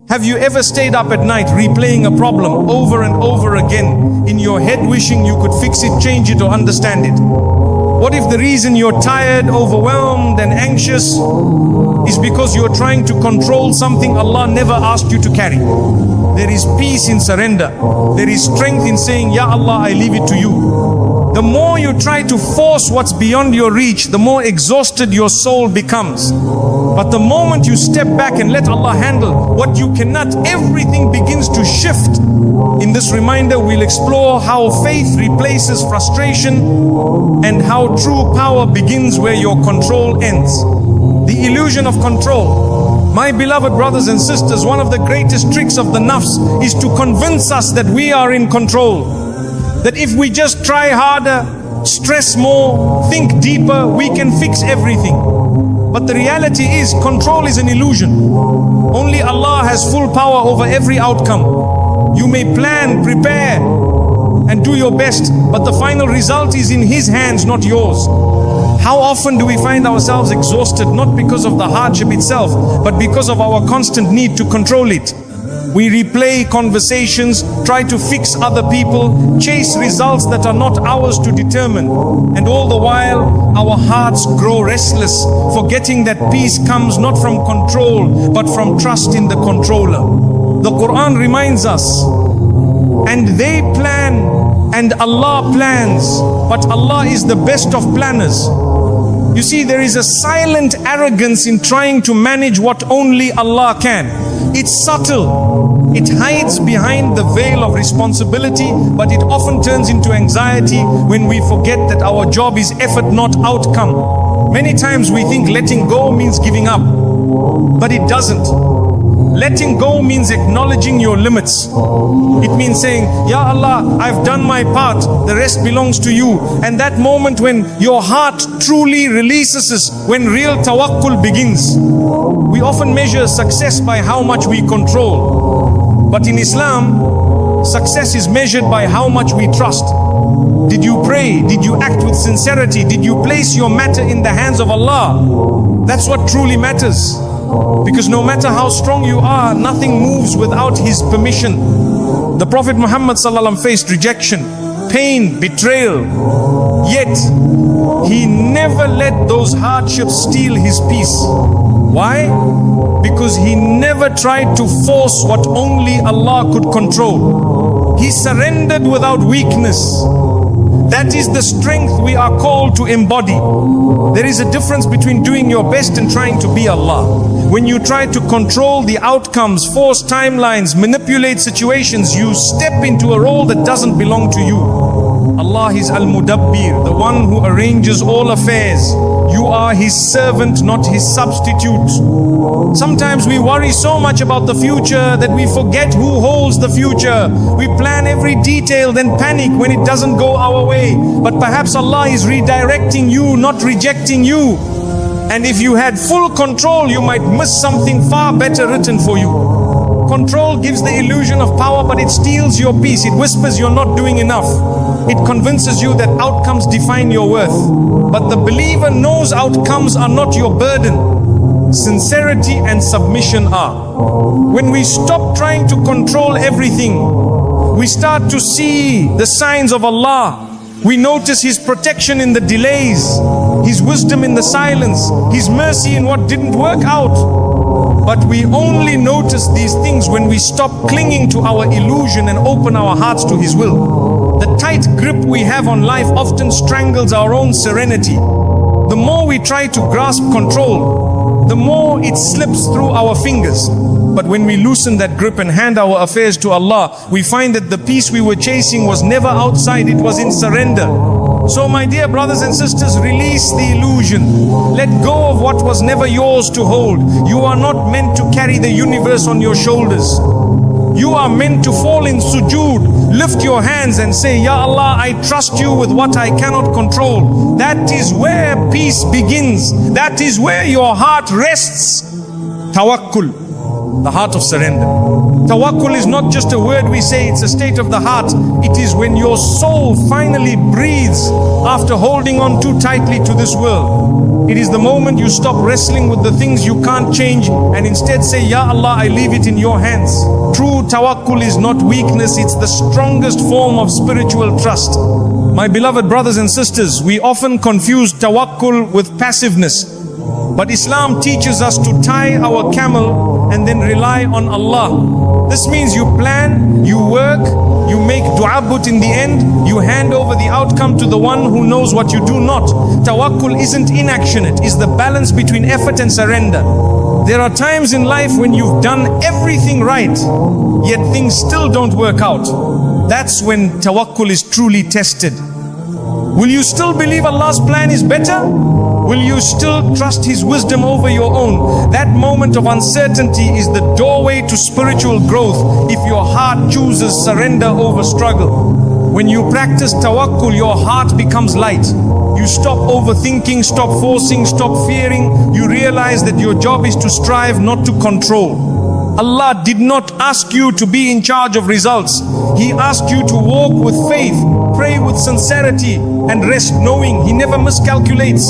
Have you ever stayed up at night replaying a problem over and over again in your head, wishing you could fix it, change it, or understand it? What if the reason you're tired, overwhelmed and anxious is because you're trying to control something Allah never asked you to carry? There is peace in surrender. There is strength in saying, Ya Allah, I leave it to you. The more you try to force what's beyond your reach, the more exhausted your soul becomes. But the moment you step back and let Allah handle what you cannot, everything begins to shift. In this reminder, we'll explore how faith replaces frustration and how true power begins where your control ends. The illusion of control. My beloved brothers and sisters, one of the greatest tricks of the nafs is to convince us that we are in control. That if we just try harder, stress more, think deeper, we can fix everything. But the reality is, control is an illusion. Only Allah has full power over every outcome. You may plan, prepare, and do your best, but the final result is in His hands, not yours. How often do we find ourselves exhausted, not because of the hardship itself, but because of our constant need to control it? We replay conversations, try to fix other people, chase results that are not ours to determine. And all the while, our hearts grow restless, forgetting that peace comes not from control, but from trust in the controller. The Quran reminds us, and they plan, and Allah plans, but Allah is the best of planners. You see, there is a silent arrogance in trying to manage what only Allah can. It's subtle. It hides behind the veil of responsibility, but it often turns into anxiety when we forget that our job is effort, not outcome. Many times we think letting go means giving up, but it doesn't. Letting go means acknowledging your limits. It means saying, Ya Allah, I've done my part, the rest belongs to you. And that moment when your heart truly releases is when real tawakkul begins. We often measure success by how much we control. But in Islam, success is measured by how much we trust. Did you pray? Did you act with sincerity? Did you place your matter in the hands of Allah? That's what truly matters. Because no matter how strong you are, nothing moves without His permission. The Prophet Muhammad ﷺ faced rejection, pain, betrayal. Yet, he never let those hardships steal his peace. Why? Because he never tried to force what only Allah could control. He surrendered without weakness. That is the strength we are called to embody. There is a difference between doing your best and trying to be Allah. When you try to control the outcomes, force timelines, manipulate situations, you step into a role that doesn't belong to you. Allah is Al-Mudabbir, the one who arranges all affairs. You are His servant, not His substitute. Sometimes we worry so much about the future that we forget who holds the future. We plan every detail, then panic when it doesn't go our way. But perhaps Allah is redirecting you, not rejecting you. And if you had full control, you might miss something far better written for you. Control gives the illusion of power, but it steals your peace. It whispers you're not doing enough. It convinces you that outcomes define your worth. But the believer knows outcomes are not your burden. Sincerity and submission are. When we stop trying to control everything, we start to see the signs of Allah. We notice His protection in the delays, His wisdom in the silence, His mercy in what didn't work out. But we only notice these things when we stop clinging to our illusion and open our hearts to His will. The tight grip we have on life often strangles our own serenity. The more we try to grasp control, the more it slips through our fingers. But when we loosen that grip and hand our affairs to Allah, we find that the peace we were chasing was never outside, it was in surrender. So my dear brothers and sisters, release the illusion. Let go of what was never yours to hold. You are not meant to carry the universe on your shoulders. You are meant to fall in sujood, lift your hands and say, Ya Allah, I trust you with what I cannot control. That is where peace begins. That is where your heart rests. Tawakkul, the heart of surrender. Tawakkul is not just a word we say, it's a state of the heart. It is when your soul finally breathes after holding on too tightly to this world. It is the moment you stop wrestling with the things you can't change and instead say, Ya Allah, I leave it in your hands. True tawakkul is not weakness, it's the strongest form of spiritual trust. My beloved brothers and sisters, we often confuse tawakkul with passiveness. But Islam teaches us to tie our camel and then rely on Allah. This means you plan, you work, you make dua, but in the end, you hand over the outcome to the one who knows what you do not. Tawakkul isn't inaction, it is the balance between effort and surrender. There are times in life when you've done everything right, yet things still don't work out. That's when tawakkul is truly tested. Will you still believe Allah's plan is better? Will you still trust His wisdom over your own? That moment of uncertainty is the doorway to spiritual growth if your heart chooses surrender over struggle. When you practice tawakkul, your heart becomes light. You stop overthinking, stop forcing, stop fearing. You realize that your job is to strive, not to control. Allah did not ask you to be in charge of results. He asked you to walk with faith, pray with sincerity, and rest knowing He never miscalculates.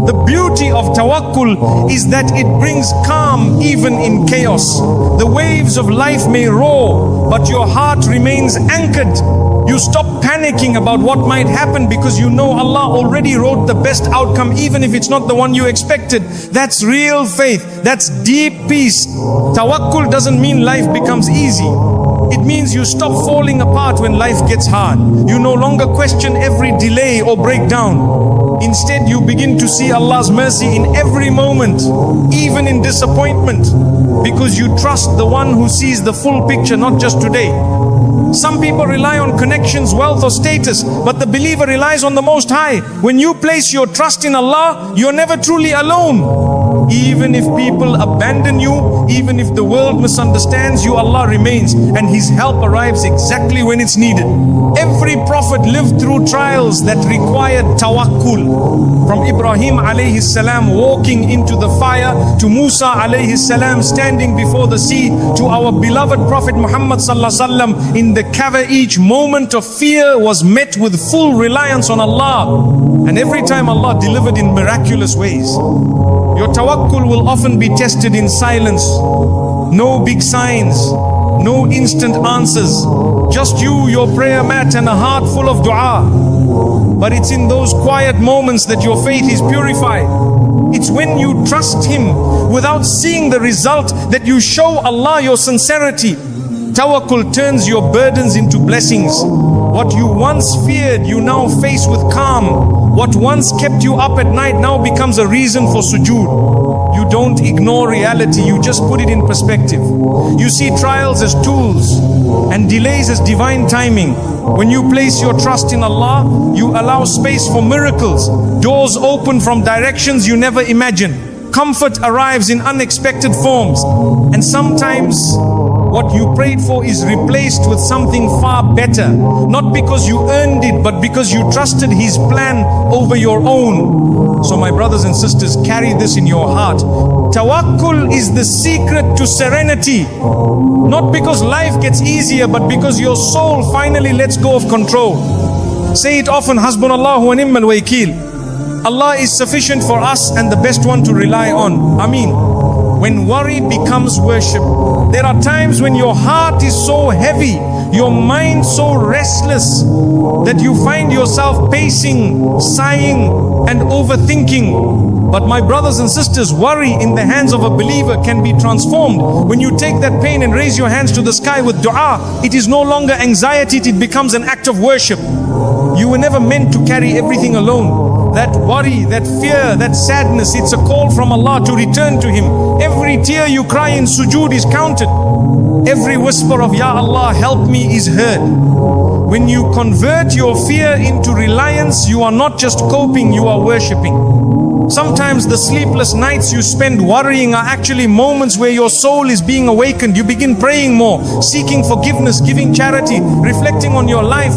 The beauty of tawakkul is that it brings calm even in chaos. The waves of life may roar, but your heart remains anchored. You stop panicking about what might happen because you know Allah already wrote the best outcome even if it's not the one you expected. That's real faith. That's deep peace. Tawakkul doesn't mean life becomes easy. It means you stop falling apart when life gets hard. You no longer question every delay or breakdown. Instead, you begin to see Allah's mercy in every moment, even in disappointment, because you trust the one who sees the full picture, not just today. Some people rely on connections, wealth or status, but the believer relies on the Most High. When you place your trust in Allah, you're never truly alone. Even if people abandon you, even if the world misunderstands you, Allah remains and His help arrives exactly when it's needed. Every prophet lived through trials that required tawakkul. From Ibrahim alayhi salam walking into the fire, to Musa alayhi salam standing before the sea, to our beloved Prophet Muhammad sallallahu alaihi wasallam in the Kaaba, each moment of fear was met with full reliance on Allah. And every time Allah delivered in miraculous ways. Your tawakkul will often be tested in silence. No big signs, no instant answers. Just you, your prayer mat and a heart full of dua. But it's in those quiet moments that your faith is purified. It's when you trust Him without seeing the result that you show Allah your sincerity. Tawakkul turns your burdens into blessings. What you once feared, you now face with calm. What once kept you up at night now becomes a reason for sujood. You don't ignore reality, you just put it in perspective. You see trials as tools and delays as divine timing. When you place your trust in Allah, you allow space for miracles. Doors open from directions you never imagined. Comfort arrives in unexpected forms. And sometimes what you prayed for is replaced with something far better. Not because you earned it, but because you trusted His plan over your own. So my brothers and sisters, carry this in your heart. Tawakkul is the secret to serenity. Not because life gets easier, but because your soul finally lets go of control. Say it often, Hasbunallahu wa ni'mal wakeel. Allah is sufficient for us and the best one to rely on. Ameen. When worry becomes worship, there are times when your heart is so heavy, your mind so restless, that you find yourself pacing, sighing and overthinking. But my brothers and sisters, worry in the hands of a believer can be transformed. When you take that pain and raise your hands to the sky with dua, it is no longer anxiety, it becomes an act of worship. You were never meant to carry everything alone. That worry, that fear, that sadness, it's a call from Allah to return to Him. Every tear you cry in sujood is counted. Every whisper of Ya Allah, help me is heard. When you convert your fear into reliance, you are not just coping, you are worshipping. Sometimes the sleepless nights you spend worrying are actually moments where your soul is being awakened. You begin praying more, seeking forgiveness, giving charity, reflecting on your life.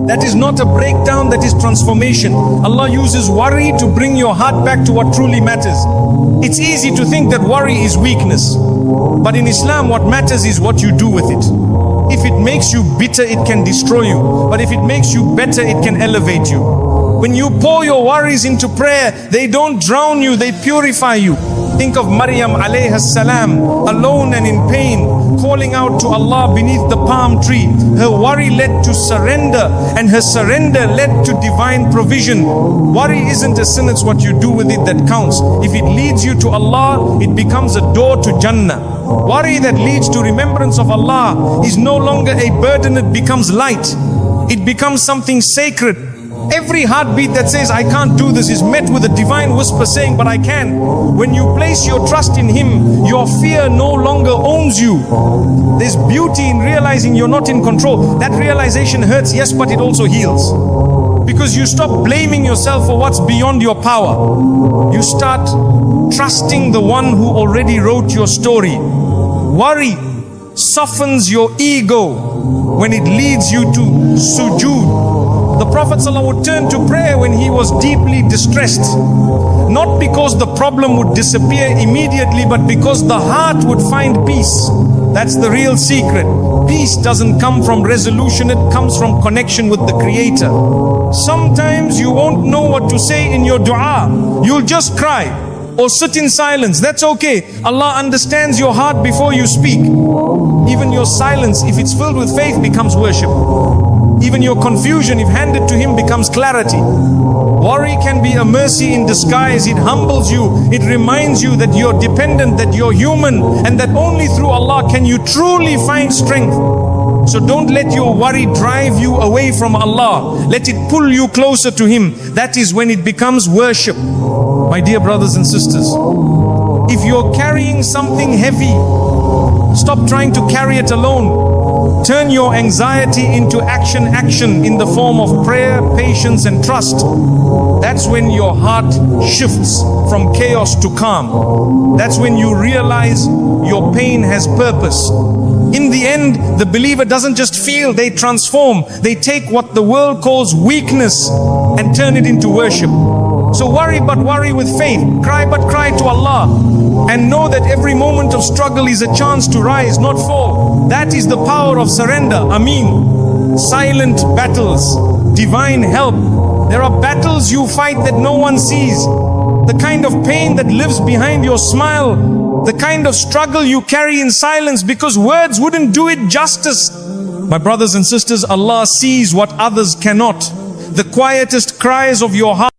That is not a breakdown, that is transformation. Allah uses worry to bring your heart back to what truly matters. It's easy to think that worry is weakness. But in Islam, what matters is what you do with it. If it makes you bitter, it can destroy you. But if it makes you better, it can elevate you. When you pour your worries into prayer, they don't drown you, they purify you. Think of Maryam alayha salam, alone and in pain, calling out to Allah beneath the palm tree. Her worry led to surrender, and her surrender led to divine provision. Worry isn't a sin, it's what you do with it that counts. If it leads you to Allah, it becomes a door to Jannah. Worry that leads to remembrance of Allah is no longer a burden, it becomes light. It becomes something sacred. Every heartbeat that says, I can't do this, is met with a divine whisper saying, but I can. When you place your trust in Him, your fear no longer owns you. There's beauty in realizing you're not in control. That realization hurts, yes, but it also heals. Because you stop blaming yourself for what's beyond your power. You start trusting the one who already wrote your story. Worry softens your ego when it leads you to sujood. The Prophet ﷺ would turn to prayer when he was deeply distressed. Not because the problem would disappear immediately, but because the heart would find peace. That's the real secret. Peace doesn't come from resolution, it comes from connection with the Creator. Sometimes you won't know what to say in your dua. You'll just cry or sit in silence. That's okay. Allah understands your heart before you speak. Even your silence, if it's filled with faith, becomes worship. Even your confusion, if handed to Him, becomes clarity. Worry can be a mercy in disguise. It humbles you. It reminds you that you're dependent, that you're human, and that only through Allah can you truly find strength. So don't let your worry drive you away from Allah. Let it pull you closer to Him. That is when it becomes worship. My dear brothers and sisters, if you're carrying something heavy, stop trying to carry it alone. Turn your anxiety into action in the form of prayer, patience and trust. That's when your heart shifts from chaos to calm. That's when you realize your pain has purpose. In the end, the believer doesn't just feel, they transform. They take what the world calls weakness and turn it into worship. So worry, but worry with faith. Cry, but cry to Allah. And know that every moment of struggle is a chance to rise, not fall. That is the power of surrender. Ameen. Silent battles, divine help. There are battles you fight that no one sees. The kind of pain that lives behind your smile. The kind of struggle you carry in silence because words wouldn't do it justice. My brothers and sisters, Allah sees what others cannot. The quietest cries of your heart